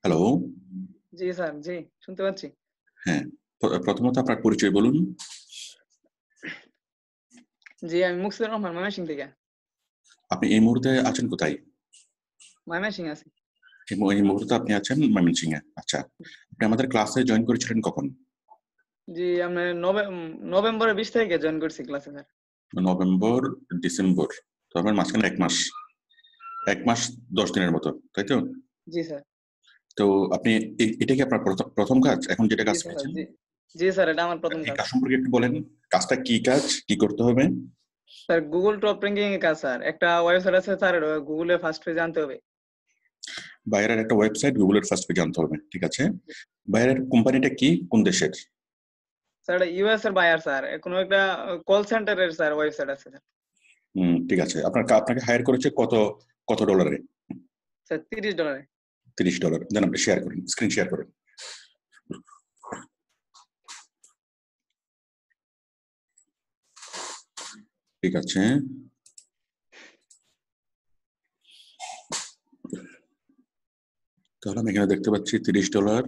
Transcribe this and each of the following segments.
Hello. জি sir, জি শুনতে পাচ্ছি। হ্যাঁ, প্রথমত আপনার পরিচয় বলুন। জি, আমি মুকসিদুর রহমান ময়মনসিংহ থেকে। আপনি এই মুহূর্তে আছেন কোথায়? ময়মনসিংহ আছি। এই মুহূর্তে আপনি আছেন ময়মনসিংহে। আচ্ছা। আপনি আমাদের ক্লাসে জয়েন করেছিলেন কখন? জি, আমরা নভেম্বরের 20 তারিখে জয়েন করছি ক্লাসে স্যার। November, December. তার মানে মাঝখানে ১ মাস। ১ মাস ১০ দিনের মতো, তাই তো? জি স্যার। তো আপনি এটা কি আপনার প্রথম কাজ? এখন যেটা জি কাজ স্যার, পেয়েছেন? জি। জি স্যার, এটা আমার প্রথম এই কাজ। কাজ সম্পর্কে একটু বলেন। কাজটা কি কাজ? কি করতে হবে? স্যার গুগল টপ র্যাঙ্কিং এর কাজ স্যার। একটা ওয়েবসাইট আছে স্যার, গুগলে ফার্স্ট পেজে আনতে হবে। বাইরের একটা ওয়েবসাইট গুগলের ফার্স্ট পেজে আনতে হবে। ঠিক আছে। বাইরের কোম্পানিটা কি? কোন দেশের? স্যার এটা ইউএস এর বায়ার স্যার। কোনো একটা কল সেন্টারের স্যার ওয়েবসাইট আছে স্যার। ঠিক আছে। আপনাকে হায়ার করেছে কত ডলারে? স্যার $30। $30। দেন আপনি শেয়ার করেন, স্ক্রিন শেয়ার করেন। ঠিক আছে। তাহলে আমি এখানে দেখতে পাচ্ছি $30।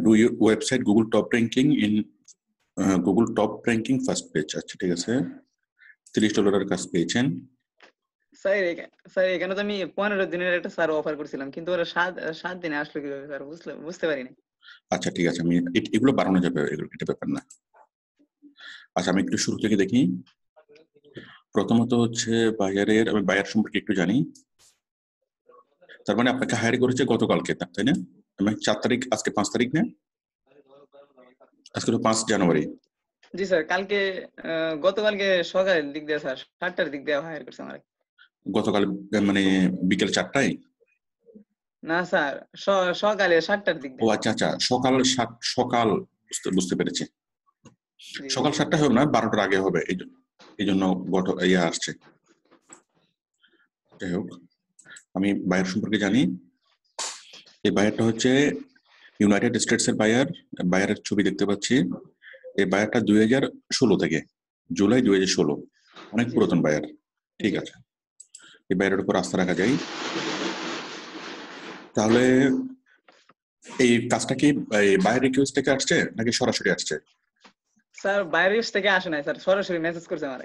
Do you website Google top ranking in Google top ranking first page. আচ্ছা, ঠিক আছে। $30 কাজ পেয়েছেন। স্যার এখানে তো আমি 15 দিনের একটা স্যার অফার করছিলাম, কিন্তু ওরা 7 দিনে আসলো কিভাবে স্যার বুঝতে পারিনি। আচ্ছা, ঠিক আছে। আমি এগুলো বাড়ানো যাবে, এটা ব্যাপার না। আচ্ছা, আমি একটু শুরু থেকে দেখি। প্রথমত হচ্ছে আমি বায়ার সম্পর্কে একটু জানি। তার মানে আপনাকে হায়ার করেছে গতকালকে, তাই না? আমি 4 তারিখ, আজকে 5 তারিখ না? আজকে তো 5 জানুয়ারি। জি স্যার, গতকালকে সকালের দিক দিয়ে স্যার 7টার দিক দিয়ে হায়ার করছে আমার। গতকাল মানে বিকেল 4টায়? না স্যার, সকালে 7টার দিক ও দিয়ে। আচ্ছা আচ্ছা, সকাল বুঝতে পেরেছি। জি জি। সকাল 7টায় হবে না, 12টার আগে হবে, এই জন্য আসছে। যাই হোক, আমি বায়ার সম্পর্কে জানি। এই বায়ারটা হচ্ছে ইউনাইটেড স্টেটস এর বায়ার। বায়ারের ছবি দেখতে পাচ্ছি। এই বায়ারটা 2016 থেকে, জুলাই 2016, অনেক জি পুরাতন বায়ার। ঠিক জি। আছে, এই বায়ারের উপর আস্থা রাখা যায়। তাহলে এই কাজটা কি বায়ার রিকোয়েস্ট থেকে আসছে নাকি সরাসরি আসছে? স্যার বাইরের থেকে আসে নাই স্যার, সরাসরি মেসেজ করছে আমারে।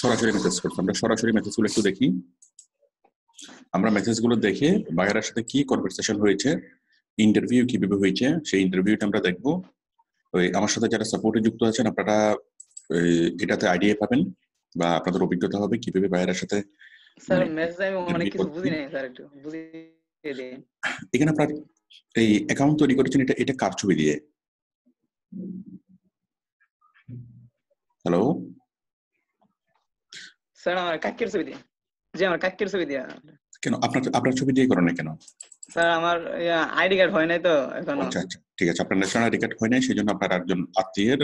সরাসরি মেসেজ করছে। আমরা সরাসরি মেসেজগুলো একটু দেখি। আমরা মেসেজগুলো দেখে বায়ারের সাথে কি কনভারসেশন হয়েছে, ইন্টারভিউ কিভাবে হয়েছে, সেই ইন্টারভিউটা আমরা দেখবো। আমার সাথে যারা সাপোর্টে যুক্ত আছেন, আপনারা এটাতে আইডিয়া পাবেন বা আপনাদের অভিজ্ঞতা হবে কিভাবে বায়ারের সাথে স্যার মানে মেসেজ আমি অনেক ইন্টারভিউ কিছু করতে। বুঝি নাই স্যার, একটু বুঝিয়ে দিন। এখানে আপনার এই অ্যাকাউন্ট তৈরি করেছেন, এটা কার ছবি দিয়ে? হ্যালো। স্যার আমার কাকের ছবি দিয়ে। জি, আমার কাকের ছবি দিয়ে। কেন আপনার ছবি দিয়ে করেন না কেন? স্যার আমার আইডি কার্ড হয় নাই তো এখনো। আচ্ছা আচ্ছা, ঠিক আছে। আপনার ন্যাশনাল আইডি কার্ড হয় নাই, সেই জন্য আপনার একজন আত্মীয়ের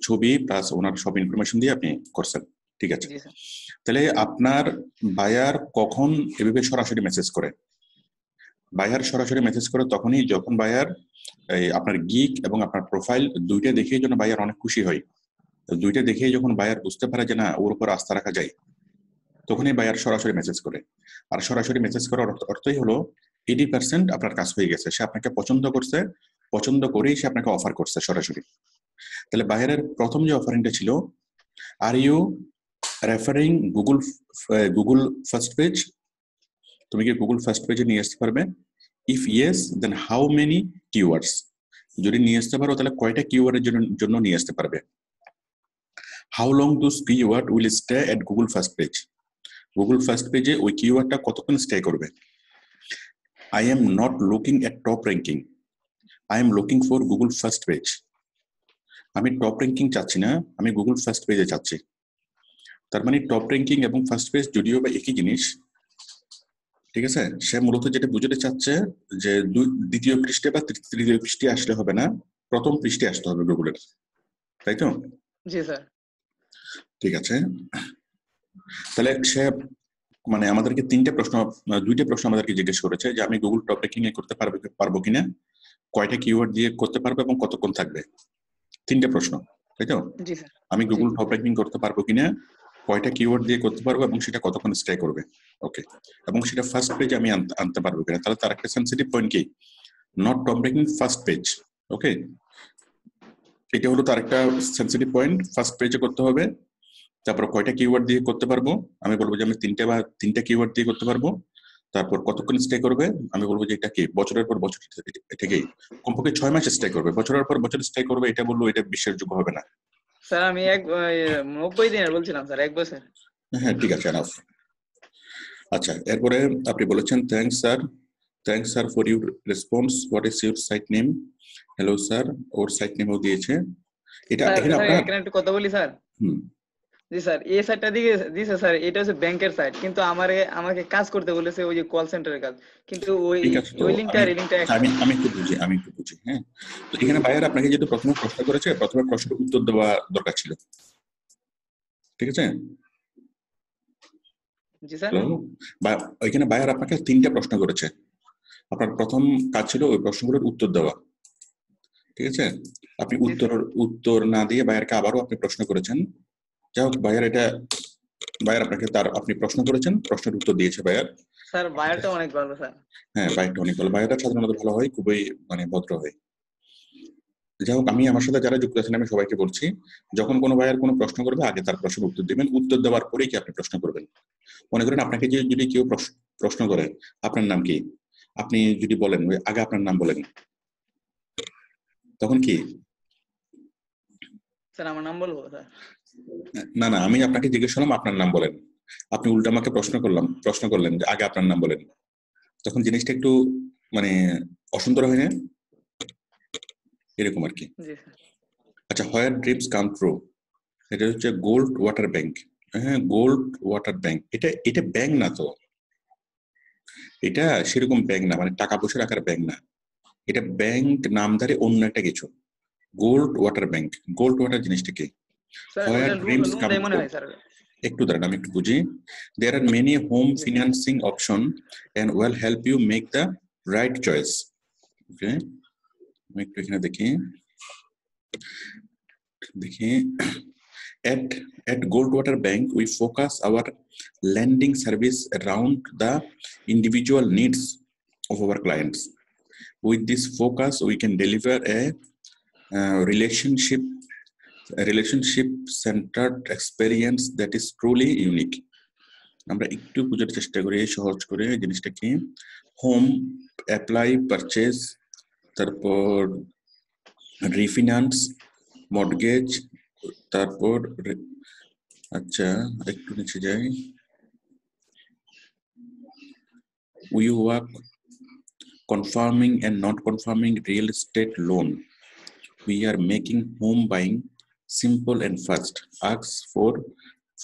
ছবি প্লাস ওনার সব ইনফরমেশন দিয়ে আপনি করছেন। ঠিক আছে। জি স্যার। তাহলে আপনার বায়ার কখন এভাবে সরাসরি মেসেজ করে? বায়ার সরাসরি মেসেজ করে তখনই যখন বায়ার আপনার গিক এবং আপনার প্রোফাইল দুইটা দেখেই যেন বায়ার অনেক খুশি হয়। দুইটা দেখেই যখন বায়ার বুঝতে পারে যে না, ওর উপর আস্থা রাখা যায়, তখনই বায়ার সরাসরি মেসেজ করে। আর সরাসরি মেসেজ করার অর্থই হলো 80% আপনার কাজ হয়ে গেছে, সে আপনাকে পছন্দ করছে, পছন্দ করেই সে আপনাকে অফার করছে সরাসরি। তাহলে বায়ারের প্রথম যে অফারিংটা ছিল, are you referring Google first page? তুমি কি গুগল ফার্স্ট পেজে নিয়ে আসতে পারবে? If yes, then how many keywords? যদি নিয়ে আসতে পারো তাহলে কয়টা কিওয়ার্ডের জন্য নিয়ে আসতে পারবে? How long those keyword will stay at Google first page? Google first পেজে ওই কিওয়ার্ডটা কতক্ষণ স্টে করবে? I am not looking at top ranking, I am looking for Google first page. আমি টপ র্যাঙ্কিং চাচ্ছি না, আমি গুগল ফার্স্ট পেজে চাচ্ছি। তার মানে টপ র্যাঙ্কিং এবং ফার্স্ট পেজ যদিও বা একই জিনিস, ঠিক আছে। সে মূলত যেটা বুঝতে চাচ্ছে যে দ্বিতীয় পৃষ্ঠে বা তৃতীয় পৃষ্ঠে আসলে হবে না, প্রথম পৃষ্ঠে আসতে হবে গুগলের, তাই তো? জি স্যার। ঠিক আছে। তাহলে সে মানে আমাদেরকে দুইটা প্রশ্ন আমাদেরকে জিজ্ঞেস করেছে যে আমি গুগল টপ র্যাঙ্কিং এ করতে পারবো কিনা, কয়টা কিওয়ার্ড দিয়ে করতে পারবো এবং কতক্ষণ থাকবে। 3টে প্রশ্ন, তাই তো? জি স্যার। আমি জি গুগল টপ র্যাঙ্কিং করতে পারবো কিনা, কয়টা কিওয়ার্ড দিয়ে করতে পারবো এবং সেটা কতক্ষণ স্টে করবে। ওকে, এবং সেটা ফার্স্ট পেজে আমি আনতে পারবো কিনা। তাহলে তার একটা সেন্সিটিভ পয়েন্ট কি, not top ranking first page. Okay, এটা হলো তার একটা সেন্সিটিভ পয়েন্ট, ফার্স্ট পেজে করতে হবে। তারপর কয়টা কিওয়ার্ড দিয়ে করতে পারবো, আমি বলবো যে আমি তিনটা কিওয়ার্ড দিয়ে করতে পারবো। তারপর কতক্ষণ স্টে করবে, আমি বলবো যে এটা কি বছরের পর বছর থেকে কমপক্ষে 6 মাস স্টে করবে। বছরের পর বছর স্টে করবে, এটা বলবো এটা বিশ্বাসযোগ্য হবে না। স্যার আমি 90 দিনের বলছিলাম স্যার, 1 বছর। হ্যাঁ ঠিক আছে, এনাফ। আচ্ছা, এরপরে আপনি বলেছেন thanks sir for your response, what is your site name. Hello sir, ওর সাইট নেমও দিয়েছে। এটা স্যার এখানে স্যার আপনার এখানে একটু কথা বলি স্যার। হুম জি স্যার, এই সাইটটা দিছে স্যার, এটা হচ্ছে ব্যাংকের সাইট, কিন্তু আমাকে কাজ করতে বলেছে ওই যে কল সেন্টারের কাজ, কিন্তু ওই ঠিক আছে। তো ওই লিংকটা আর এই লিংকটা এক আমি না। আমি একটু বুঝি হ্যাঁ। তো এখানে ভাইয়ার আপনাকে যেহেতু প্রথমে প্রশ্ন করেছে, প্রথমে প্রশ্নের উত্তর দেওয়া দরকার ছিল, ঠিক আছে? জি স্যার। হ্যালো, বা ওইখানে ভাইয়ার আপনাকে 3টা প্রশ্ন করেছে, আপনার প্রথম কাজ ছিল ওই প্রশ্নগুলোর উত্তর দেওয়া, ঠিক আছে? আপনি জি স্যার। উত্তর না দিয়ে ভাইয়ারকে আবারও আপনি প্রশ্ন করেছেন। যাই হোক, ভাইয়ার আপনাকে আপনি প্রশ্ন করেছেন, প্রশ্নের উত্তর দিয়েছে ভাইয়ার। স্যার বায়ারটা অনেক ভালো স্যার। হ্যাঁ, ভাইয়ারটা অনেক ভালো, ভাইয়ারটা সাধারণত ভালো হয়, খুবই মানে ভদ্র হয়। যাই হোক, আমি আমার সাথে যারা যুক্ত আছেন আমি সবাইকে বলছি, যখন কোনো ভাইয়ের কোনো প্রশ্ন করবে আগে তার প্রশ্নের উত্তর দিবেন, উত্তর দেওয়ার পরেই কি আপনি প্রশ্ন করবেন। মনে করেন আপনাকে যদি কেউ প্রশ্ন করে আপনার নাম কি, আপনি যদি বলেন আগে আপনার নাম বলেন, তখন কি? স্যার আমার নাম বলবো স্যার? না না, আমি আপনাকে জিজ্ঞেস করলাম আপনার নাম বলেন, আপনি উল্টা আমাকে প্রশ্ন করলেন যে আগে আপনার নাম বলেন, তখন জিনিসটা একটু মানে অসুন্দর হয় না, এরকম আর কি। জি স্যার। আচ্ছা, হোয়ার ড্রিমস কাম ট্রু, এটা হচ্ছে গোল্ড ওয়াটার ব্যাংক। হ্যাঁ, গোল্ড ওয়াটার ব্যাংক, এটা ব্যাংক না তো, এটা সেরকম ব্যাংক না, মানে টাকা পয়সা রাখার ব্যাংক না, এটা ব্যাংক নামধারী অন্য একটা কিছু। Gold water bank, gold water জিনিসটা কি? স্যার হোয়ার ওটা লোন ড্রিমস লোন কাম দেয় মনে ট্রু, হয় স্যার। একটু দাঁড়ান আমি একটু বুঝি। দেয়ার আর মেনি হোম জি sir. Financing option and will help you make the right choice. Okay, আমি একটু এখানে দেখি at Goldwater Bank we focus our lending service around the individual needs of our clients. With this focus we can deliver a relationship centered experience that is truly unique. আমরা একটু বুঝার চেষ্টা করি সহজ করে জিনিসটা কি। হোম অ্যাপ্লাই, পারচেজ, তারপর রিফিনান্স, মর্টগেজ, তারপর আচ্ছা একটু নিচে যাই, we work confirming and not confirming real estate loan. We are making home buying simple and fast. Ask for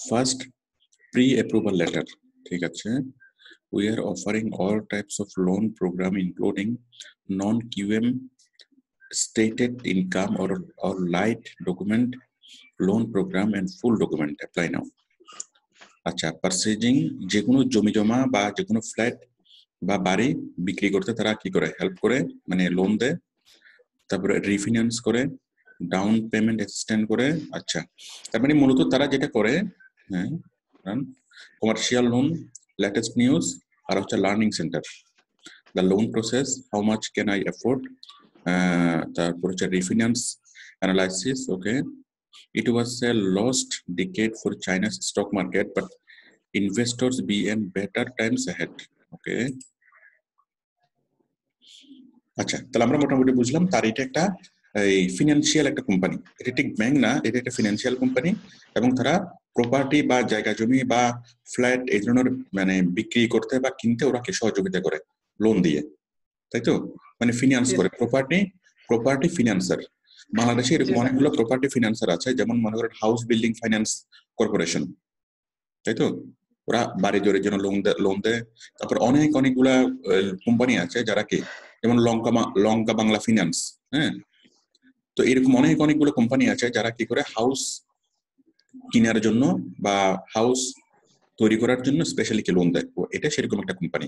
first pre-approval letter. ঠিক আছে। We are offering all types of loan program including non-QM, stated income or light document loan program and full document. Apply now. আচ্ছা, purchasing, যে কোনো জমি জমা বা যে কোনো ফ্ল্যাট বা বাড়ি বিক্রি করতে তারা কি করে, হেল্প করে, মানে লোন দেয়। তারপরে রিফিনান্স করে, ডাউন পেমেন্ট অ্যাসিস্ট্যান্ট করে। আচ্ছা, তার মানে মূলত তারা যেটা করে, হ্যাঁ, কমার্শিয়াল লোন, লেটেস্ট নিউজ, আর হচ্ছে learning centre, the loan process, how much can I afford, তারপর হচ্ছে refinance analysis. Okay, it was a lost decade for China's stock market, but investors be in better times ahead. Okay, আচ্ছা, তাহলে আমরা মোটামুটি বুঝলাম তার এটা একটা এই ফিনান্সিয়াল একটা কোম্পানি, এটা ঠিক ব্যাংক না, এটা একটা ফিনান্সিয়াল কোম্পানি, এবং তারা প্রপার্টি বা জায়গা জমি বা ফ্ল্যাট এই ধরনের মানে বিক্রি করতে বা কিনতে ওরা কি সহযোগিতা করে লোন দিয়ে, তাই তো? মানে ফিনান্স জি করে, স্যার। Property financer. বাংলাদেশে জি এরকম স্যার। অনেকগুলো প্রপার্টি ফিনান্সার আছে, যেমন মনে করেন হাউস বিল্ডিং ফাইন্যান্স কর্পোরেশন, তাই তো? ওরা বাড়ি জোরের জন্য লোন দেয়। তারপর অনেকগুলা কোম্পানি আছে যারা কি, যেমন লঙ্কা বাংলা ফিনান্স, হ্যাঁ। তো এরকম অনেকগুলো কোম্পানি আছে যারা কি করে হাউস কেনার জন্য বা হাউস তৈরি করার জন্য স্পেশালি কি লোন দেয়, এটা সেরকম একটা কোম্পানি।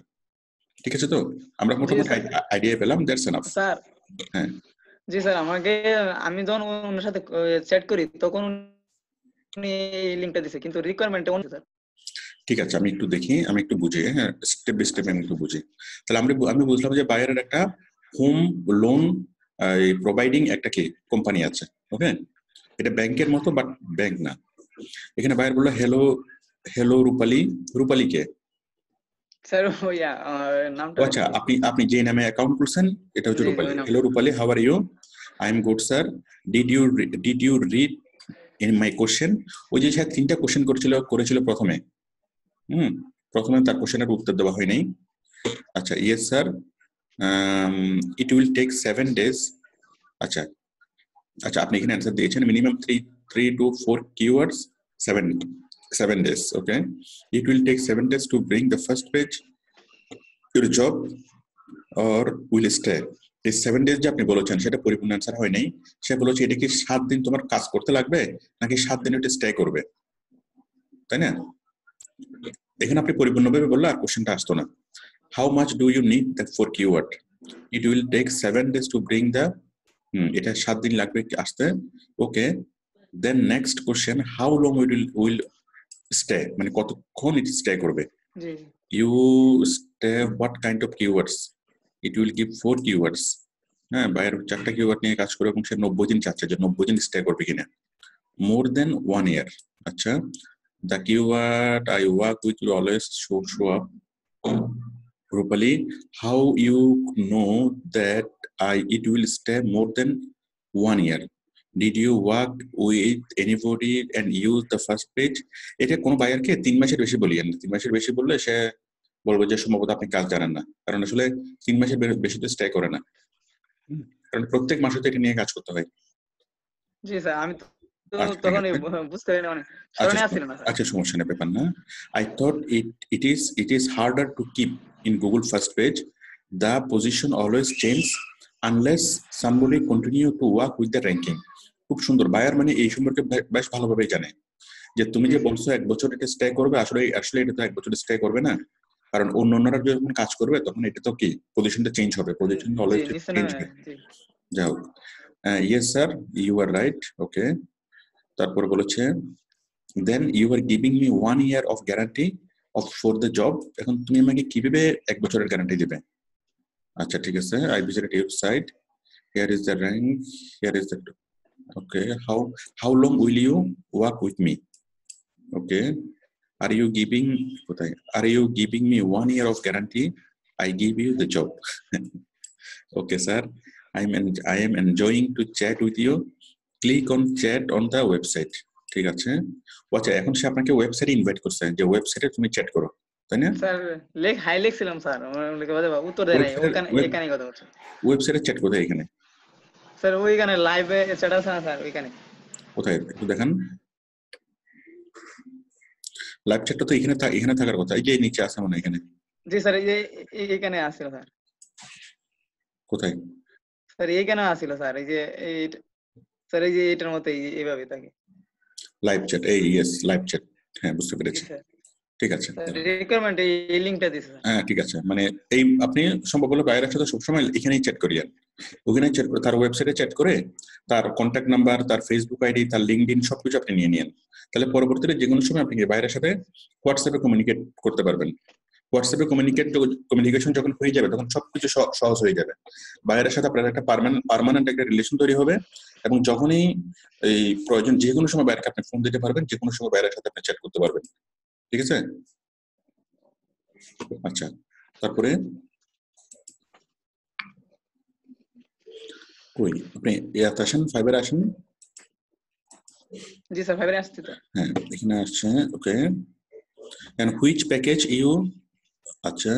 ঠিক আছে, তো আমরা জি মোটামুটি স্যার। আইডিয়া পেলাম, দ্যাটস এনাফ। স্যার। হ্যাঁ জি স্যার, আমি যখন ওনার সাথে চ্যাট করি তখন উনি এই লিংকটা দিছে কিন্তু রিকোয়ারমেন্টে অন্য স্যার। ঠিক আছে, আমি একটু দেখি, আমি একটু বুঝি, হ্যাঁ স্টেপ বাই স্টেপ আমি একটু বুঝি। তাহলে আমি বুঝলাম যে বায়ারের একটা হোম লোন প্রোভাইডিং একটা কি কোম্পানি আছে, ওকে? এটা ব্যাংকের মতো বাট ব্যাংক না। এখানে বায়ার বললো হ্যালো, হ্যালো রূপালী। রূপালী কে? স্যার ওইয়া নামটা আচ্ছা, আপনি যে নামে অ্যাকাউন্ট খুলছেন এটা হচ্ছে জি রূপালী। ওই নাম। Hello Rupali, how are you? I am good sir. Did you read in my question? ওই যে স্যার 3টা কোশ্চেন করেছিল প্রথমে, প্রথমে তার কোশ্চেনের উত্তর দেওয়া হয় নাই। আচ্ছা, yes sir, it will take 7 days। আচ্ছা আচ্ছা, আপনি এখানে অ্যান্সার দিয়েছেন minimum 3 to 4 keywords, 7 days, okay? It will take 7 days to bring the first page your job or will stay। এই 7 days যে আপনি বলেছেন সেটা পরিপূর্ণ অ্যান্সার হয় নাই। সে বলেছে এটা কি 7 দিন তোমার কাজ করতে লাগবে নাকি 7 দিন এটা স্টে করবে, তাই না? এখানে আপনি পরিপূর্ণভাবে বললে আর কোশ্চেনটা আসতো না। How much do you need that for keyword? It will take 7 days to bring the এটা 7 দিন লাগবে আসতে, okay? Then next question, how long will stay, মানে কতক্ষণ এটা স্টে করবে। জি you stay what kind of keywords? It will give 4 keywords. হ্যাঁ, বাইরের 4টা কিওয়ার্ড নিয়ে কাজ করে এবং সে 90 দিন চাচ্ছে যে 90 দিন স্টে করবে কিনা। মোর দেন 1 year। আচ্ছা, the keyword I work with will always show up। Rupali, how you know that it will stay more than 1 year? Did you work with anybody and use the first page? এটা কোনো বায়ারকে 3 মাসের বেশি বলিয়েন না। 3 মাসের বেশি বললে সে বলবে যে সম্ভবত আপনি কাজ জানেন না, কারণ আসলে 3 মাসের বেশি তো স্টে করে না, কারণ প্রত্যেক মাসে তো এটা নিয়ে কাজ করতে হয়। জি স্যার, আমি তো আচ্ছা, ঠিক তখন আছে। বুঝতে পারিনি, মানে আচ্ছা, স্মরণে আসছিল না স্যার। আচ্ছা, সমস্যা নেই, ব্যাপার না। I thought it is harder to keep in Google first page. The position always change unless somebody continue to work with the ranking। খুব সুন্দর, বায়ার মানে এই সম্পর্কে বেশ ভালোভাবে জানে যে তুমি জি যে জি বলছো 1 বছর এটা স্টে করবে, আসলে এটা তো 1 বছর স্টে করবে না, কারণ অন্যরা যখন কাজ করবে তখন এটা তো কি পজিশনটা চেঞ্জ হবে, পজিশন জি অলওয়েজ নিশ্চয় চেঞ্জ না। হয়। জি যাও, yes sir, you are right, okay. তারপর বলেছে then you are giving me 1 year of guarantee for the job। এখন তুমি আমাকে কিভাবে 1 বছরের গ্যারান্টি দিবে? আচ্ছা, ঠিক আছে, I visited your site, here is the rank, here is the, okay, how long will you work with me? Okay, are you giving me 1 year of guarantee? I give you the job। Okay sir, I am enjoying to chat with you, click on chat on the website। ঠিক আছে। আচ্ছা, এখন সে আপনাকে ওয়েবসাইটে invite করছে যে ওয়েবসাইটে তুমি চ্যাট করো, তাই না? স্যার, হাই লিখছিলাম স্যার, উত্তর দেয় নাই, ওখানে এখানেই কথা বলছে। ওয়েবসাইটে চ্যাট কোথায় এখানে? স্যার ওইখানে লাইভে চ্যাট আছে না স্যার, ওইখানে। কোথায় একটু দেখান। লাইভ চ্যাটটা তো এখানে থাকার কথা, এই যে নিচে আছে মনে হয় এখানে। জি স্যার, এই যে এইখানে আসছিল স্যার। কোথায়? স্যার এইখানে আসছিল স্যার, এই যে স্যার এই যে এটার মতো এইভাবে থাকে লাইভ চ্যাট, এই ইয়েস লাইভ চ্যাট, হ্যাঁ বুঝতে জি পেরেছি। স্যার। ঠিক আছে, স্যার রিকোয়ারমেন্ট এই লিংকটা দিছে স্যার। হ্যাঁ ঠিক আছে, মানে এই আপনি সম্ভব হলে বাইরের সাথে সবসময় এখানেই চ্যাট করিয়েন, ওখানেই চ্যাট করে তার ওয়েবসাইটে চ্যাট করে তার কন্ট্যাক্ট নাম্বার, তার ফেসবুক আইডি, তার লিঙ্কডইন সবকিছু আপনি নিয়ে নিন। তাহলে পরবর্তীতে যে কোনো সময় আপনি বাইরের সাথে হোয়াটসঅ্যাপে কমিউনিকেট করতে পারবেন। হোয়াটসঅ্যাপে কমিউনিকেশন যখন হয়ে যাবে তখন সবকিছু সহজ হয়ে যাবে। বাইরের সাথে আপনার একটা পার্মানেন্ট একটা রিলেশন তৈরি হবে এবং যখনই এই প্রয়োজন যে কোনো সময় বাইরেকে আপনি ফোন দিতে পারবেন, যে কোনো সময় বাইরের সাথে আপনি চ্যাট করতে পারবেন। ঠিক আছে। আচ্ছা, তারপরে কই আপনি ইয়াতে আসেন, ফাইবারে আসেন। জি স্যার, ফাইবারে আসছি তো। হ্যাঁ, এখানে আসছে, ওকে। এন্ড হুইচ প্যাকেজ ইউ, আচ্ছা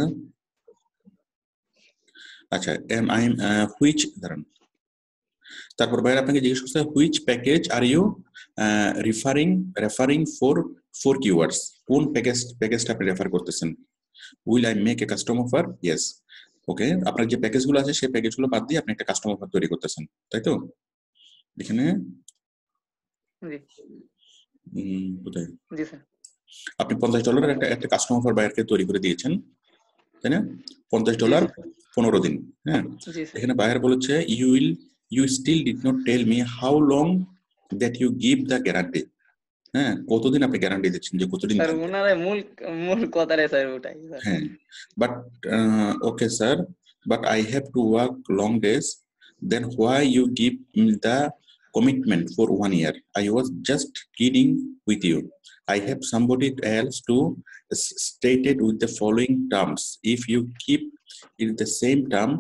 আচ্ছা, আই এম হুইচ, দাঁড়ান, তারপর ভাই আপনাকে জিজ্ঞেস করতে which package are you referring for keywords, কোন প্যাকেজটা আপনি রেফার করতেছেন? Will I make a custom offer? Yes, okay. আপনার যে প্যাকেজগুলো আছে সেই প্যাকেজগুলো বাদ দিয়ে আপনি একটা কাস্টম অফার তৈরি করতেছেন, তাই তো? এখানে কোথায় জি স্যার। আপনি $50 একটা কাস্টম অফার বাইরকে তৈরি করে দিয়েছেন, তাই না? $50 15 দিন। হ্যাঁ, এখানে বায়ার বলেছে you still did not tell me how long that you give the guarantee. হ্যাঁ, কতদিন আপনি গ্যারান্টি দিচ্ছেন যে কতদিন স্যার থাকবে? ওনারা মূল মূল কথাটাই স্যার ওটাই স্যার। হ্যাঁ, but okay sir, but I have to work long days, then why you give the commitment for 1 year? I was just kidding with you. I have somebody else to stated with the following terms. If you keep in the same term,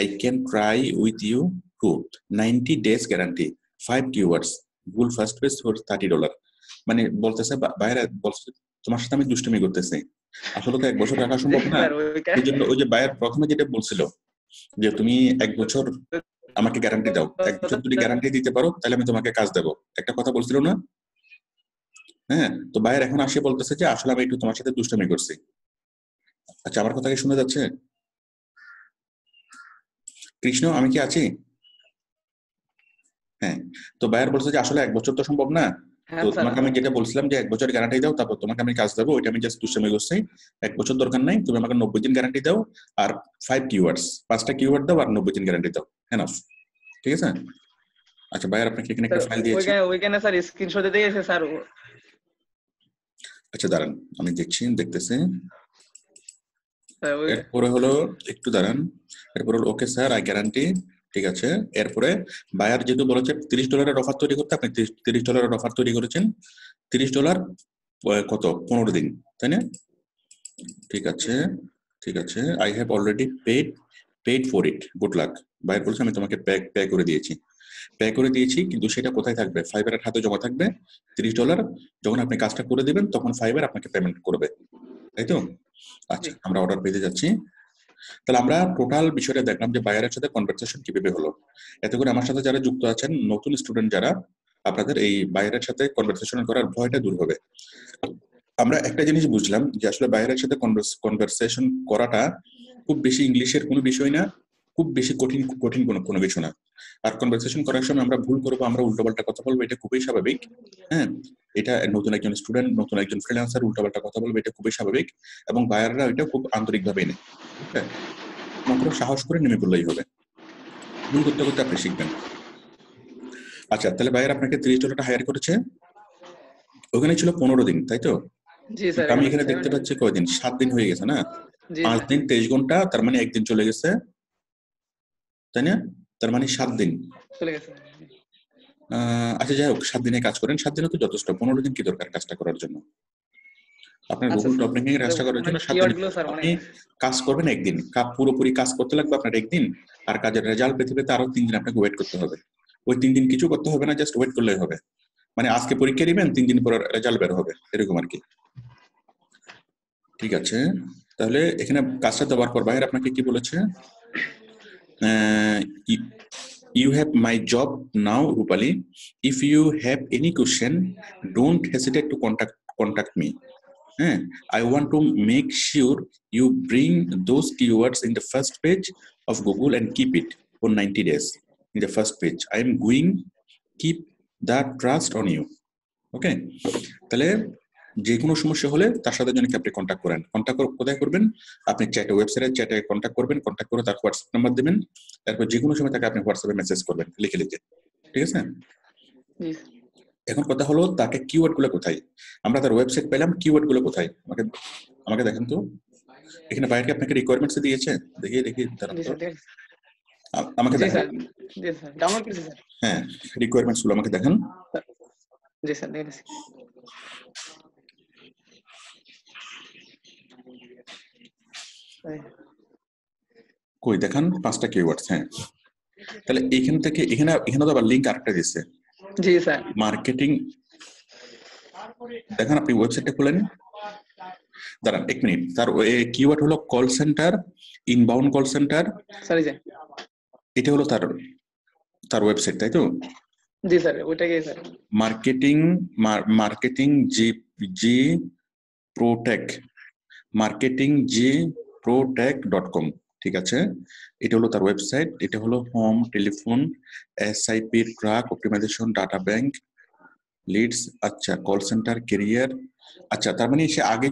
I can try with you too. 90 days guarantee, 5 keywords, Google first page for $30. মানে বলতেছে বাইরে বলছে তোমার সাথে আমি দুষ্টুমি করতেছি, আসলে তো 1 বছর রাখা সম্ভব না। স্যার এই জন্য ওই যে বায়ার প্রথমে যেটা বলছিল যে তুমি 1 বছর আমাকে গ্যারান্টি দাও, 1 বছর যদি গ্যারান্টি দিতে পারো তাহলে আমি তোমাকে কাজ দেবো, একটা কথা বলছিল না? হ্যাঁ, তো বায়ার এখন আসে বলতেছে যে আসলে আমি একটু তোমার সাথে দুষ্টামি করছি। আচ্ছা, আমার কথা কি শোনা যাচ্ছে? কৃষ্ণ, আমি কি আছি? হ্যাঁ, তো বায়ার বলছে যে আসলে 1 বছর তো সম্ভব না, হ্যাঁ তো স্যার। তোমাকে আমি যেটা বলছিলাম যে 1 বছর গ্যারান্টি দাও, তারপর তোমাকে আমি কাজ দেবো, ওইটা আমি জাস্ট দুষ্টামি করছি। 1 বছর দরকার নাই, তুমি আমাকে 90 দিন গ্যারান্টি দাও, আর 5 কিওয়ার্ডস, 5টা কিওয়ার্ড দাও, আর 90 দিন গ্যারান্টি দাও। হ্যাঁ, ঠিক আছে? আচ্ছা বায়ার আপনাকে এখানে একটা ফাইল দিয়েছি। ওইখানে স্যার স্ক্রিনশট দিয়েছে স্যার। আচ্ছা দাঁড়ান, আমি দেখতেছি। স্যার এরপরে হলো একটু দাঁড়ান, এরপরে হলো ওকে স্যার আই গ্যারান্টি, ঠিক আছে। এরপরে বায়ার যেহেতু বলেছে $30 অফার তৈরি করতে, আপনি $30 অফার তৈরি করেছেন। $30 কত? 15 দিন, তাই না? ঠিক আছে, ঠিক আছে। I have already paid for it, good luck. Buyer বলছে আমি তোমাকে পে করে দিয়েছি, কিন্তু সেটা কোথায় থাকবে? ফাইবারের হাতে জমা থাকবে $30। যখন আপনি কাজটা করে দিবেন তখন ফাইবার আপনাকে পেমেন্ট করবে, তাই তো? আচ্ছা, আমরা অর্ডার পেতে যাচ্ছি। তাহলে আমরা টোটাল বিষয়টা দেখলাম যে বায়ারের সাথে কনভারসেশন কিভাবে হলো। এতে করে আমার সাথে যারা যুক্ত আছেন, নতুন স্টুডেন্ট যারা, আপনাদের এই বায়ারের সাথে কনভারসেশন করার ভয়টা দূর হবে। আমরা একটা জিনিস বুঝলাম যে আসলে বায়ারের সাথে কনভারসেশন করাটা খুব বেশি ইংলিশের কোনো বিষয় না, খুব বেশি কঠিন কোনো কিছু না। আর কনভারসেশন করার সময় আমরা ভুল করবো, আমরা উল্টোপাল্টা কথা বলবো, এটা খুবই স্বাভাবিক। হ্যাঁ, এটা নতুন একজন স্টুডেন্ট, নতুন একজন ফ্রিল্যান্সার উল্টোপাল্টা কথা বলবে, এটা খুবই স্বাভাবিক, এবং বায়াররা এটা খুব আন্তরিকভাবে নেয়। হ্যাঁ, মাত্র সাহস করে নেমে পড়লেই হবে, ভুল করতে করতে আপনি শিখবেন। আচ্ছা, তাহলে বায়ার আপনাকে $30 হায়ার করেছে, ওখানে ছিল 15 দিন, তাই তো? জি স্যার। আমি এখানে দেখতে পাচ্ছি কয়দিন, 7 দিন হয়ে গেছে না? 5 দিন 23 ঘন্টা, তার মানে 1 দিন চলে গেছে, তাই না? তার মানে 7 দিন চলে গেছে। আচ্ছা যাই হোক, 7 দিনে কাজ করেন, 7 দিনও তো যথেষ্ট। 15 দিন কি দরকার কাজটা করার জন্য? আপনার গুগল টপ র্যাঙ্কিং এর কাজটা করার জন্য 7 দিন আপনি কাজ করবেন, 1 দিন পুরোপুরি কাজ করতে লাগবে আপনার 1 দিন, আর কাজের রেজাল্ট পেতে পেতে আরো 3 দিন আপনাকে ওয়েট করতে হবে। ওই 3 দিন কিছু করতে হবে না, জাস্ট ওয়েট করলেই হবে। মানে আজকে পরীক্ষা দিবেন, 3 দিন পর রেজাল্ট বের হবে, এরকম আর কি। ঠিক আছে, তাহলে এখানে কাজটা দেওয়ার পর বাইরে আপনাকে কি বলেছে? You have my job now, Rupali. If you have any question, don't hesitate to contact me. I want to make sure you bring those keywords in the first page of Google and keep it for 90 days in the first page. I am going keep that trust on you. Okay, তাহলে যে কোনো সমস্যা হলে তার সাথে যেন আপনি contact করেন। কোথায় করবেন? আপনি চ্যাটে, ওয়েবসাইটের চ্যাটে কন্ট্যাক্ট করবেন, কন্ট্যাক্ট করে তার হোয়াটসঅ্যাপ নাম্বার দেবেন, তারপর যে কোনো সময় তাকে আপনি হোয়াটসঅ্যাপে মেসেজ করবেন লিখে। ঠিক আছে? এখন কথা হলো তাকে কিওয়ার্ড গুলো কোথায়? আমরা তার ওয়েবসাইট পেলাম, কিওয়ার্ড গুলো কোথায়? আমাকে দেখেন তো, এখানে বাইরে আপনাকে রিকোয়ারমেন্টস দিয়েছে, দেখি দাঁড়ান তো, আমাকে দেখেন। হ্যাঁ, রিকোয়ারমেন্টস গুলো আমাকে দেখেন। জি স্যার, দেখেছি। কই দেখান, 5টা কিওয়ার্ডস। হ্যাঁ, তাহলে এখান থেকে এখানে তো আবার লিংক আরেকটা দিয়েছে। জি স্যার। মার্কেটিং, দেখেন আপনি ওয়েবসাইটটা খুলেন, দাঁড়ান 1 মিনিট। তার কিওয়ার্ড হলো call centre, inbound call centre. এটা হলো তার ওয়েবসাইট, তাই তো? জি স্যার, ওইটাই স্যার। মার্কেটিং জি protek.com, ঠিক আছে? এটা হলো তার ওয়েবসাইট। এটা হলো home, telephone, SIP, track optimisation, data bank, leads, আচ্ছা কল সেন্টার, ক্যারিয়ার। আচ্ছা, তার মানে সে আগে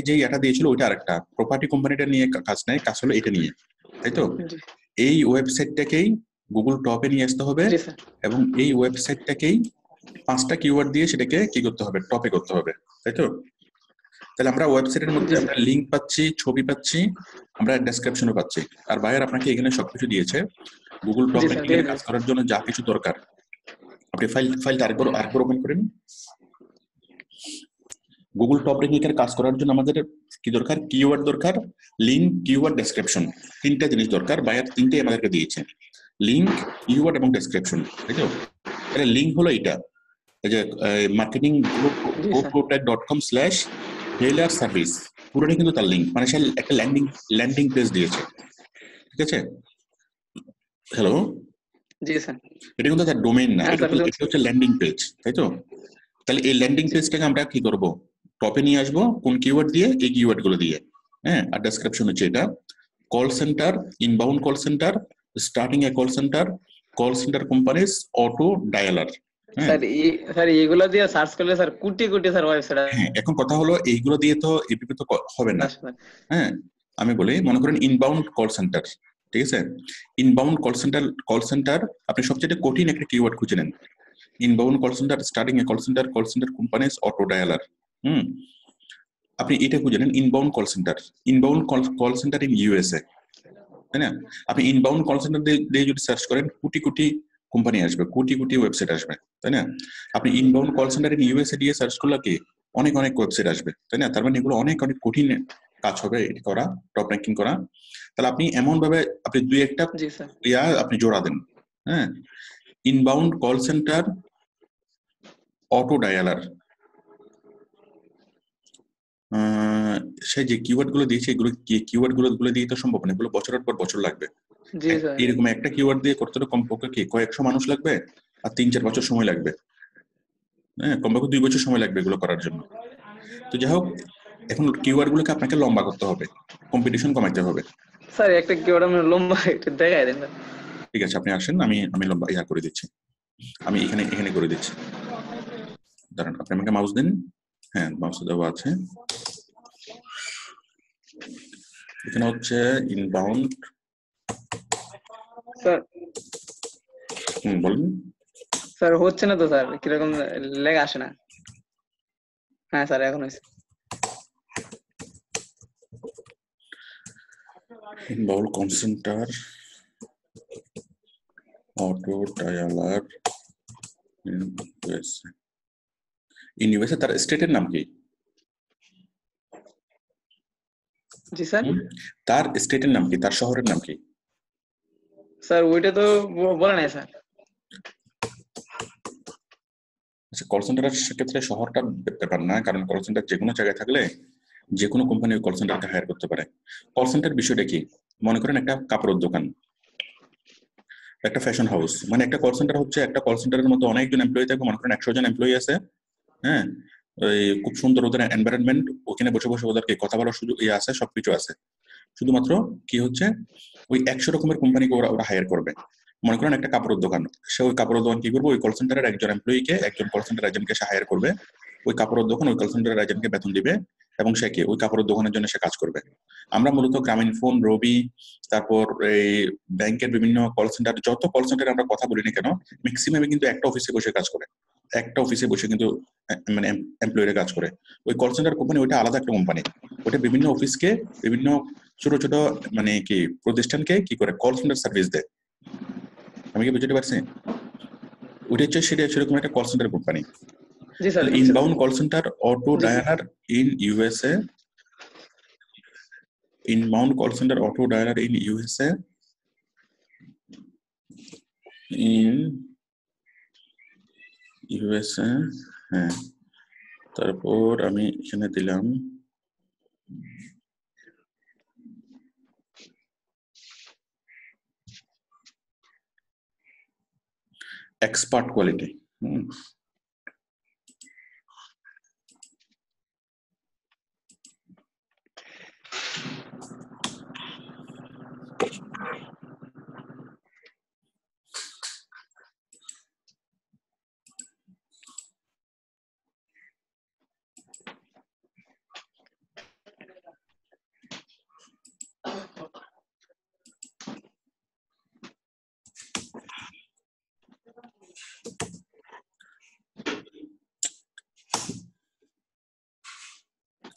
যেই এটা দিয়েছিল ওইটা আরেকটা প্রপার্টি কোম্পানিটা নিয়ে কাজ নাই, কাজ হলো এটা নিয়ে, তাই তো? এই ওয়েবসাইটটাকেই গুগল টপে নিয়ে আসতে হবে, এবং এই ওয়েবসাইটটাকেই 5টা কিওয়ার্ড দিয়ে সেটাকে কি করতে হবে, টপে করতে হবে, তাই তো? তাহলে আমরা ওয়েবসাইটের মধ্যে জি আমরা লিংক পাচ্ছি, ছবি পাচ্ছি, আমরা ডেসক্রিপশনও পাচ্ছি। আর বায়ার আপনাকে এখানে সবকিছু দিয়েছে। গুগল টপ জি স্যার, র্যাঙ্কিং দিয়ে এর কাজ দিয়েছে। করার জন্য যা কিছু দরকার, আপনি ফাইলটা আরেকবার ওপেন করেন। গুগল টপ র্যাঙ্কিং এর কাজ করার জন্য আমাদের কি দরকার? কিওয়ার্ড দরকার, লিংক, কিওয়ার্ড, ডেসক্রিপশন। 3টা জিনিস দরকার, বায়ার 3টেই আমাদেরকে দিয়েছে, লিংক, কিওয়ার্ড এবং ডেসক্রিপশন, তাই তো? তাহলে লিংক হলো এটা, এই যে মার্কেটিং জি স্যার। goprotype.com/tailor service, পুরোটাই কিন্তু তার লিংক, মানে সে একটা ল্যান্ডিং পেজ দিয়েছে, ঠিক আছে? হ্যালো, জি স্যার। এটা কিন্তু তার ডোমেইন না, হ্যাঁ এটা স্যার, এটা হচ্ছে ল্যান্ডিং পেজ, তাই তো? তাহলে এই ল্যান্ডিং জি পেজটাকে আমরা কি করব? টপে নিয়ে আসবো, কোন কিওয়ার্ড দিয়ে? এই কিওয়ার্ড গুলো দিয়ে। হ্যাঁ, আর ডেসক্রিপশন হচ্ছে এটা, call centre, inbound call centre, starting a call centre companies, auto dialer. হ্যাঁ স্যার, এগুলো দিয়ে সার্চ করলে sir crore crore sir website হ্যাঁ, এখন কথা হলো এইগুলো দিয়ে তো এপিপি তো হবে না। আসে স্যার। হ্যাঁ, আমি বলি, মনে করেন ইনবাউন্ড কল সেন্টার, ঠিক আছে? ইনবাউন্ড কল সেন্টার আপনি সবচেয়ে কঠিন একটা কিওয়ার্ড খুঁজে নেন। Inbound call centre, starting a call centre companies, auto dialer. হুম, আপনি এটা খুঁজে নেন, inbound call centre, inbound call centre in USA, তাই না? আপনি ইনবাউন্ড কল সেন্টার দিয়ে যদি সার্চ করেন, কোটি কোটি কোম্পানি আসবে, কোটি কোটি ওয়েবসাইট আসবে, তাই না? আপনি inbound call centre in USA দিয়ে সার্চ করলে কি অনেক অনেক ওয়েবসাইট আসবে, তাই না? তার মানে এগুলো অনেক অনেক কঠিন কাজ হবে এটি করা, টপ র্যাঙ্কিং করা। তাহলে আপনি এমন ভাবে আপনি দুই একটা জি স্যার। আপনি জোড়া দেন। হ্যাঁ, inbound call centre, auto dialer, সে যে কিওয়ার্ড গুলো দিয়েছে, এগুলো কিওয়ার্ড গুলো দিয়ে তো সম্ভব না, এগুলো বছরের পর বছর লাগবে। জি স্যার। এরকম একটা কিওয়ার্ড দিয়ে করতে হলে কমপক্ষে কি কয়েকশো মানুষ লাগবে, আর 3-4 বছর সময় লাগবে। হ্যাঁ, কমপক্ষে 2 বছর সময় লাগবে এগুলো করার জন্য। তো যাই হোক, এখন কিওয়ার্ড গুলোকে আপনাকে লম্বা করতে হবে, কম্পিটিশন কমাইতে হবে। স্যার একটা কিওয়ার্ড আমরা লম্বা একটু দেখাই দেন স্যার। ঠিক আছে, আপনি আসেন, আমি লম্বা করে দিচ্ছি, আমি এখানে করে দিচ্ছি, দাঁড়ান, আপনি আমাকে মাউস দিন। হ্যাঁ, মাউস দেওয়া আছে, এখানে হচ্ছে ইনবাউন্ড। স্যার বলুন। স্যার হচ্ছে না তো স্যার, কিরকম লেখা আসে না। হ্যাঁ স্যার, এখন হয়েছে। Inbound call centre, auto dialer in USA, তার স্টেটের নাম কি? জি স্যার। তার স্টেটের নাম কি, তার শহরের নাম কি? স্যার ওইটা তো বলে নাই স্যার। আচ্ছা, কল সেন্টারের ক্ষেত্রে শহরটা ব্যাপার না, কারণ কল সেন্টার যে কোনো জায়গায় থাকলে যে কোনো কোম্পানি কল সেন্টারকে হায়ার করতে পারে। কল সেন্টার বিষয়টা কি? মনে করেন একটা কাপড়ের দোকান, একটা ফ্যাশন হাউস, মানে একটা কল সেন্টার হচ্ছে, একটা কল সেন্টারের মধ্যে অনেকজন এমপ্লয়ি থাকবে, মনে করেন 100 জন এমপ্লয়ি আছে। হ্যাঁ, ওই খুব সুন্দর ওদের এনভায়রনমেন্ট, ওখানে বসে বসে ওদেরকে কথা বলার সুযোগ আছে, সবকিছু আছে। শুধুমাত্র কি হচ্ছে, ওই 100 রকমের কোম্পানিকে ওরা হায়ার করবে। মনে করেন একটা কাপড়ের দোকান, সে ওই কাপড়ের দোকান কি করবে, ওই কল সেন্টারের একজন এমপ্লয়িকে, একজন কল সেন্টার এজেন্টকে সে হায়ার করবে। ওই কাপড়ের দোকান ওই কল সেন্টারের এজেন্টকে বেতন দিবে, এবং সে কি ওই কাপড়ের দোকানের জন্য সে কাজ করবে। আমরা মূলত গ্রামীণ ফোন, রবি, তারপর এই ব্যাংকের বিভিন্ন কল সেন্টার, যত কল সেন্টারে আমরা কথা বলি না কেন, ম্যাক্সিমামে কিন্তু একটা অফিসে বসে কাজ করে, একটা অফিসে বসে কিন্তু মানে এমপ্লয়িরা কাজ করে। ওই কল সেন্টার কোম্পানি ওইটা আলাদা একটা কোম্পানি, ওটা বিভিন্ন অফিসকে, বিভিন্ন ছোট ছোট মানে কি প্রতিষ্ঠানকে কি করে কল সেন্টার সার্ভিস দেয়। আমি কি বুঝতে পারছি? ওইটা হচ্ছে সেটা সেরকম একটা কল সেন্টার কোম্পানি। জি স্যার, তাহলে বুঝছি ইনবাউন্ড বুঝছি। Call centre, auto G sir. Dialler in USA, inbound call centre, auto dialer in USA, in USA. হ্যাঁ, তারপর আমি এখানে দিলাম এক্সপার্ট কোয়ালিটি।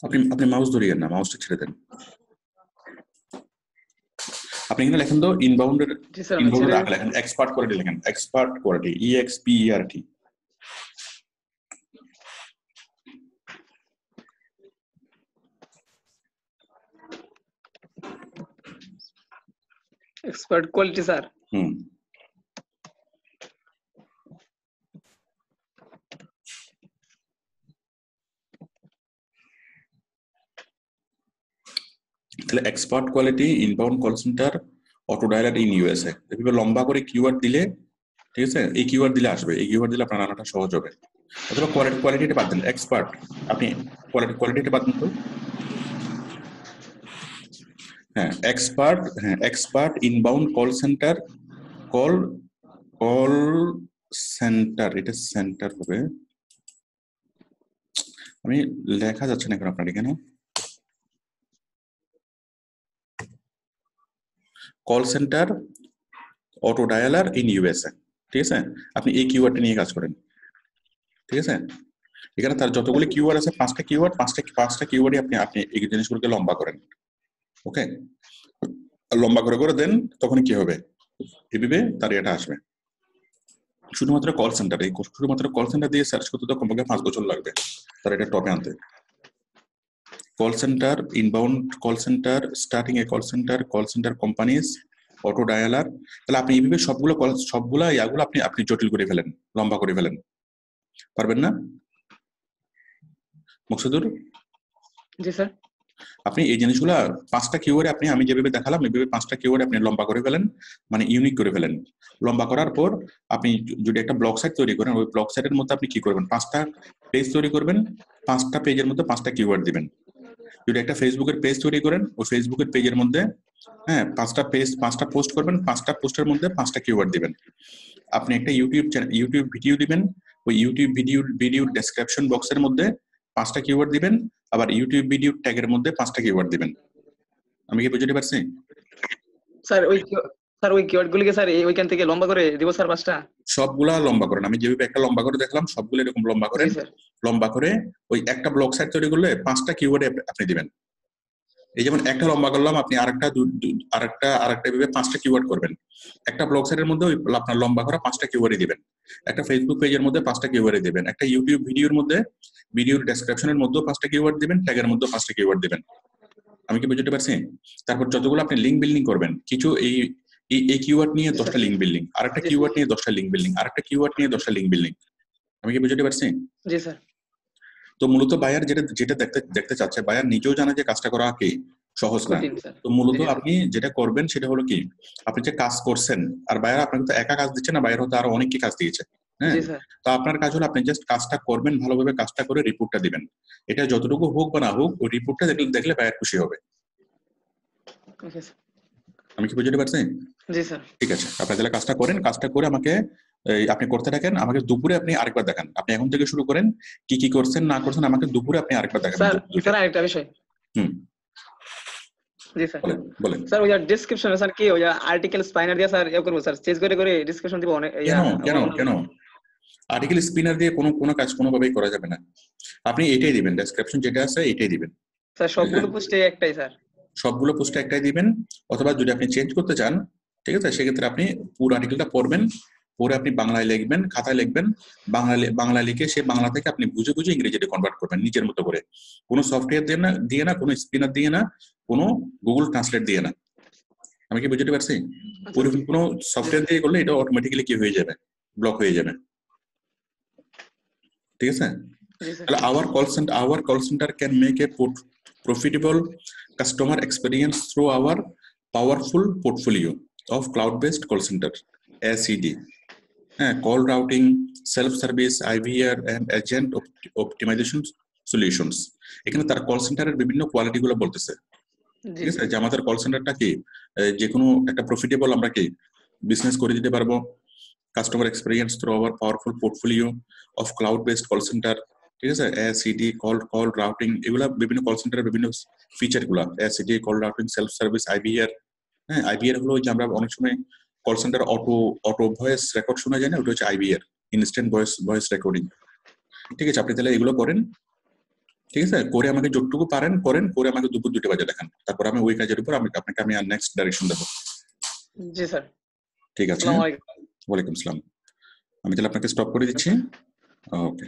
আপনি আপনি মাউস ধরিয়েন না, মাউসটা ছেড়ে দেন। আপনি এখানে লেখেন তো ইনবাউন্ডের, জি স্যার, আমি ইনবাউন্ডের ছেড়ে আগে লেখেন এক্সপার্ট কোয়ালিটি, লেখেন expert quality, EXPERT। Expert quality sir. হুম, তাহলে expert quality inbound call centre auto dialer in USA, এভাবে লম্বা করে কিওয়ার্ড দিলে, ঠিক আছে, এই কিওয়ার্ড দিলে আসবে, এই কিওয়ার্ড দিলে আপনার রান্নাটা সহজ হবে। অথবা কোয়ালিটিটা বাদ দেন, এক্সপার্ট, আপনি কোয়ালিটিটা বাদ দেন তো। হ্যাঁ expert inbound call centre, call call centre, এটা সেন্টার হবে, আমি লেখা যাচ্ছে না এখন আপনার এখানে, call centre auto dialer in USA, ঠিক আছে। আপনি এই কিওয়ার্ডটা নিয়ে কাজ করেন, ঠিক আছে। এখানে তার যতগুলি কিওয়ার্ড আছে, পাঁচটা কিওয়ার্ডই আপনি আপনি এই জিনিসগুলোকে লম্বা করেন, ওকে। লম্বা করে করে দেন, তখন কি হবে, এভাবে তার এটা আসবে। শুধুমাত্র কল সেন্টার, এই শুধুমাত্র কল সেন্টার দিয়ে সার্চ করতে তো কমপক্ষে 5 বছর লাগবে তার এটা টপে আনতে। Call centre, inbound call centre, starting a call centre companies, auto dialer, তাহলে আপনি এইভাবে সবগুলা ইয়াগুলো আপনি আপনি জটিল করে ফেলেন, লম্বা করে ফেলেন, পারবেন না মকসুদুর? জি স্যার। আপনি এই জিনিসগুলা 5টা কিওয়ার্ডে আপনি, আমি যেভাবে দেখালাম এইভাবে 5টা কিওয়ার্ড আপনি লম্বা করে ফেলেন, মানে ইউনিক করে ফেলেন। লম্বা করার পর আপনি যদি একটা ব্লগ সাইট তৈরি করেন, ওই ব্লগ সাইটের মধ্যে আপনি কি করবেন, 5টা পেজ তৈরি করবেন, 5টা পেজের মধ্যে 5টা কিওয়ার্ড দিবেন। যদি একটা ফেসবুকের পেজ তৈরি করেন, ওই ফেসবুকের পেজের মধ্যে, হ্যাঁ, 5টা পোস্ট করবেন, 5টা পোস্টের মধ্যে 5টা কিওয়ার্ড দিবেন। আপনি একটা ইউটিউব ভিডিও দিবেন, ওই ইউটিউব ভিডিওর ডেসক্রিপশন বক্সের মধ্যে 5টা কিওয়ার্ড দিবেন, আবার ইউটিউব ভিডিও ট্যাগের মধ্যে 5টা কিওয়ার্ড দিবেন। আমি কি বুঝতে পারছি? স্যার ওই কিওয়ার্ড গুলিকে স্যার ওইখান থেকে লম্বা করে দিব স্যার 5টা? সবগুলা লম্বা করেন, আমি যেভাবে একটা লম্বা করে দেখলাম সবগুলো এরকম লম্বা করেন। জি স্যার। লম্বা করে ওই একটা ব্লগ সাইট তৈরি করলে 5টা কিওয়ার্ডে আপনি দিবেন। এই যেমন একটা লম্বা করলাম, আপনি আরেকটা এভাবে 5টা কিওয়ার্ড করবেন। একটা ব্লগ সাইটের মধ্যে ওই আপনার লম্বা করা 5টা কিওয়ার্ডই দিবেন। একটা ফেসবুক পেজের মধ্যে 5টা কিওয়ার্ডই দিবেন। একটা ইউটিউব ভিডিওর মধ্যে, ভিডিওর ডেসক্রিপশনের মধ্যে 5টা কিওয়ার্ড দিবেন, ট্যাগের মধ্যে 5টা কিওয়ার্ড দিবেন। আমি কি বুঝতে পারছি? তারপর যতগুলো আপনি লিঙ্ক বিল্ডিং করবেন, কিছু এই কিওয়ার্ড নিয়ে 10টা লিঙ্ক বিল্ডিং, আরেকটা কিওয়ার্ড নিয়ে 10টা লিঙ্ক বিল্ডিং, আরেকটা কিওয়ার্ড নিয়ে 10টা লিঙ্ক বিল্ডিং। আমি কি বুঝতে পারছি? জি স্যার। তো মূলত বায়ার যেটা যেটা দেখতে চাচ্ছে, বায়ার নিজেও জানে যে কাজটা করা কি সহজ না। কঠিন স্যার। তো মূলত জি, জি। আপনি যেটা করবেন সেটা হলো কি, আপনি যে কাজ করছেন, আর বায়ার আপনাকে তো একা কাজ দিচ্ছে না, বায়ার হতে আরো অনেককে কাজ দিয়েছে, হ্যাঁ। জি স্যার। তো আপনার কাজ হলো আপনি জাস্ট কাজটা করবেন, ভালোভাবে কাজটা করে রিপোর্টটা দিবেন। এটা যতটুকু হোক বা না হোক, ওই রিপোর্টটা দেখলে বায়ার খুশি হবে। Okay sir. আমি কি বুঝতে পারছি? জি স্যার। ঠিক আছে, আপনি তাহলে কাজটা করেন, কাজটা করে আমাকে আপনি করতে থাকেন, আমাকে দুপুরে আপনি আরেকবার দেখান। আপনি এখন থেকে শুরু করেন, কি কি করছেন না করছেন, আমাকে দুপুরে আপনি আরেকবার দেখাবেন। স্যার আরেকটা বিষয়। হুম, জি স্যার। বলেন। স্যার ওই ডেসক্রিপশনে স্যার কি ওই আর্টিকেল স্পাইনার দিয়ে স্যার করব স্যার, চেঞ্জ করে করে ডেসক্রিপশন দিব অনেক কেন আর্টিকেল স্পিনার দিয়ে কোনো কাজ কোনোভাবেই করা যাবে না। আপনি এটাই দিবেন, ডেসক্রিপশন যেটা আছে এটাই দিবেন স্যার। সবগুলো পোস্টে একটাই স্যার? সবগুলো পোস্টে একটাই দিবেন। অথবা যদি আপনি চেঞ্জ করতে চান, ঠিক আছে, সেক্ষেত্রে আপনি পুরো আর্টিকেলটা পড়বেন, পরে আপনি বাংলায় লিখবেন, খাতায় লিখবেন, বাংলায় লিখে সে বাংলা থেকে আপনি বুঝে বুঝে ইংরেজিতে কনভার্ট করবেন নিজের মতো করে। কোনো সফটওয়্যার দিয়ে না, কোনো স্পিনার দিয়ে না, কোনো গুগল ট্রান্সলেট দিয়ে না। আমি কি বুঝতে পারছি? ওইরকম কোনো সফটওয়্যার দিয়ে করলে এটা অটোমেটিক্যালি কি হয়ে যাবে, ব্লক হয়ে যাবে, ঠিক আছে। তাহলে our call center can make a profitable customer experience through our powerful portfolio of cloud-based call center, ACD, call routing, self-service, IVR, and agent optimization solutions. এখানে তার কল সেন্টারের বিভিন্ন কোয়ালিটি গুলো বলতেছে, ঠিক আছে, যে আমাদের কল সেন্টারটা কি যে কোনো একটা প্রফিটেবল আমরা কি বিজনেস করে দিতে পারবো, customer experience through hour powerful portfolio of cloud based call centre, ঠিক আছে, এসিডি, কল রাউটিং, এগুলা বিভিন্ন কল সেন্টারের বিভিন্ন ফিচার গুলা, ACD, call routing, self service, IVR. হ্যাঁ, আইভিআর হলো যে আমরা অনেক সময় call centre auto voice record শোনা যায় না, ওটা হচ্ছে আইভিআর, ইনস্ট্যান্ট ভয়েস রেকর্ডিং। ঠিক আছে, আপনি তাহলে এগুলো করেন, ঠিক আছে, করে আমাকে যতটুকু পারেন করেন, করে আমাকে দুপুর 2টা বাজে দেখান, তারপর আমি ওই কাজের উপর আপনাকে আমি আর নেক্সট ডাইরেকশন দেবো। জি স্যার। ঠিক আছে, আসসালামু আলাইকুম। ওয়ালাইকুম আসসালাম। আমি তাহলে আপনাকে স্টপ করে দিচ্ছি। ওকে।